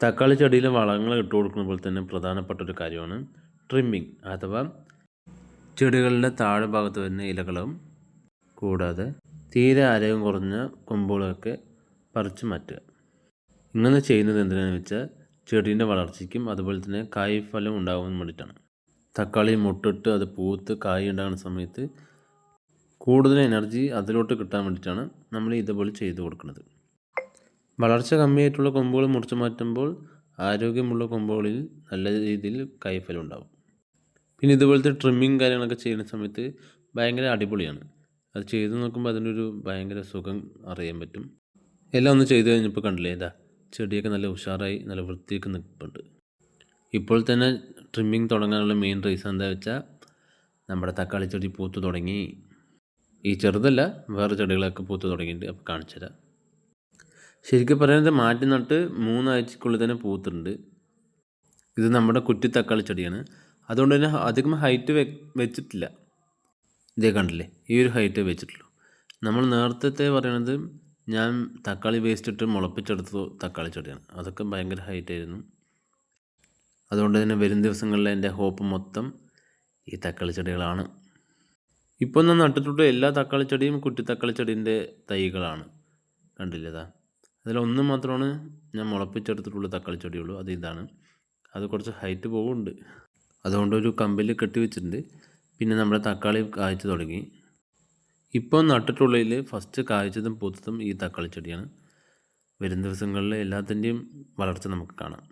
തക്കാളി ചെടിയിൽ വളങ്ങൾ ഇട്ട് കൊടുക്കുമ്പോൾ തന്നെ പ്രധാനപ്പെട്ട ഒരു കാര്യമാണ് ട്രിമ്മിങ് അഥവാ ചെടികളുടെ താഴെ ഭാഗത്ത് വരുന്ന ഇലകളും കൂടാതെ തീരെ ആരോഗ്യം കുറഞ്ഞ കൊമ്പുകളൊക്കെ പറിച്ചു മാറ്റുക. ഇങ്ങനെ ചെയ്യുന്നത് എന്തിനാണെന്ന് വെച്ചാൽ ചെടീൻ്റെ വളർച്ചയ്ക്കും അതുപോലെ തന്നെ കായ് ഫലം ഉണ്ടാകാൻ വേണ്ടിയിട്ടാണ്. തക്കാളി മുട്ടിട്ട് അത് പൂത്ത് കായ് ഉണ്ടാകുന്ന സമയത്ത് കൂടുതൽ എനർജി അതിലോട്ട് കിട്ടാൻ വേണ്ടിയിട്ടാണ് നമ്മൾ ഇതുപോലെ ചെയ്തു കൊടുക്കുന്നത്. വളർച്ച കമ്മിയായിട്ടുള്ള കൊമ്പുകൾ മുറിച്ച് മാറ്റുമ്പോൾ ആരോഗ്യമുള്ള കൊമ്പുകളിൽ നല്ല രീതിയിൽ കായ്ഫലം ഉണ്ടാകും. പിന്നെ ഇതുപോലത്തെ ട്രിമ്മിങ് കാര്യങ്ങളൊക്കെ ചെയ്യുന്ന സമയത്ത് ഭയങ്കര അടിപൊളിയാണ്. അത് ചെയ്ത് നോക്കുമ്പോൾ അതിനൊരു ഭയങ്കര സുഖം അറിയാൻ പറ്റും. എല്ലാം ഒന്ന് ചെയ്ത് കഴിഞ്ഞപ്പോൾ കണ്ടില്ലേ, ഇതാ ചെടിയൊക്കെ നല്ല ഉഷാറായി നല്ല വൃത്തിയൊക്കെ നിൽപ്പുണ്ട്. ഇപ്പോൾ തന്നെ ട്രിമ്മിങ് തുടങ്ങാനുള്ള മെയിൻ റീസൺ എന്താ വെച്ചാൽ നമ്മുടെ തക്കാളി ചെടി പൂത്ത് തുടങ്ങി. ഈ ചെറുതല്ല, വേറെ ചെടികളൊക്കെ പൂത്ത് തുടങ്ങിയിട്ടുണ്ട്. അപ്പോൾ കാണിച്ചു തരാം. ശരിക്കും പറയുന്നത് മാറ്റി നട്ട് 3 ആഴ്ചക്കുള്ളിൽ തന്നെ പൂത്തിട്ടുണ്ട്. ഇത് നമ്മുടെ കുറ്റി തക്കാളി ചെടിയാണ്. അതുകൊണ്ട് തന്നെ അധികം ഹൈറ്റ് വെച്ചിട്ടില്ല. ഇതേ കണ്ടില്ലേ, ഈ ഒരു ഹൈറ്റേ വെച്ചിട്ടുള്ളൂ. നമ്മൾ നേരത്തെ പറയണത് ഞാൻ തക്കാളി വേസ്റ്റ് ഇട്ട് മുളപ്പിച്ചെടുത്ത തക്കാളി ചെടിയാണ്. അതൊക്കെ ഭയങ്കര ഹൈറ്റായിരുന്നു. അതുകൊണ്ട് തന്നെ വരും ദിവസങ്ങളിൽ എൻ്റെ ഹോപ്പ് മൊത്തം ഈ തക്കാളി ചെടികളാണ്. ഇപ്പോൾ ഞാൻ നട്ടിട്ടുള്ള എല്ലാ തക്കാളി ചെടിയും കുറ്റി തക്കാളി ചെടീൻ്റെ തൈകളാണ്. കണ്ടില്ലതാ, അതിലൊന്ന് മാത്രമാണ് ഞാൻ മുളപ്പിച്ചെടുത്തിട്ടുള്ള തക്കാളി ചെടിയുള്ളൂ. അത് ഇതാണ്. അത് കുറച്ച് ഹൈറ്റ് പോകുന്നുണ്ട്. അതുകൊണ്ടൊരു കമ്പിൽ കെട്ടി വെച്ചിട്ടുണ്ട്. പിന്നെ നമ്മുടെ തക്കാളി കായ്ച്ചു തുടങ്ങി. ഇപ്പോൾ നട്ടിട്ടുള്ളതിൽ ഫസ്റ്റ് കായ്ച്ചതും പൂത്തതും ഈ തക്കാളി ചെടിയാണ്. വരും ദിവസങ്ങളിൽ എല്ലാത്തിൻ്റെയും വളർച്ച നമുക്ക് കാണാം.